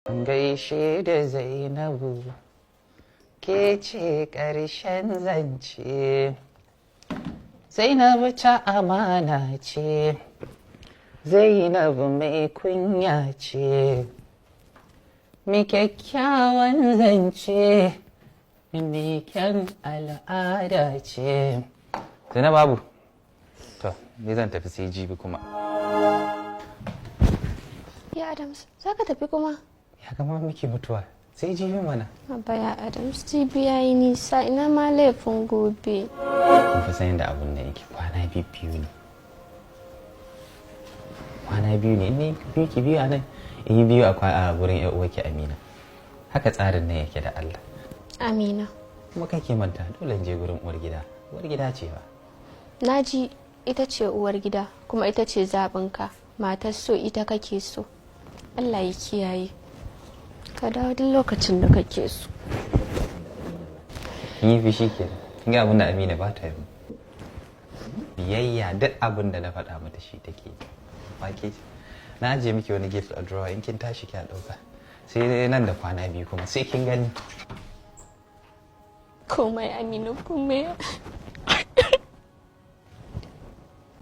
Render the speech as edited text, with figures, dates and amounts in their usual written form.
gaishe da Zainabu ke ce ƙarshen zance. Zainabu ta amana ce, Zainabu mai kunya ce, mai kyakkyawan zance, mai kyan al'ada ce. Zainabu babu, to ni zan tafi sai jibi kuma. Ya Adams, za ka tafi kuma? Ya gama miki mutuwa, sai jibi mana. Abba ya Adams, jibi ya yi nisa, ina ma laifin gobe. Kun fi sanin da abun da yake kwana biyu ne. Kwana biyu ne, in biyu ki biyu a nan, in yi biyu a gurin ƴar uwarki Amina. Haka tsarin nan yake da Allah. Amina. Kuma kake manta dole in je gurin uwar gida. Uwar gida ce ba. Naji ita ce uwar gida, kuma ita ce zaɓinka. Matar so ita kake so. Allah ya kiyaye. Ka dawo duk lokacin da kake so. Yi fishi ke. Kin ga abin da Amina ba ta yi. Biyayya duk abin da na faɗa mata shi take yi. Wake na ajiye miki wani gift a drawer in kin tashi ki a ɗauka. Sai nan da kwana biyu kuma sai kin gani. Komai Aminu, komai.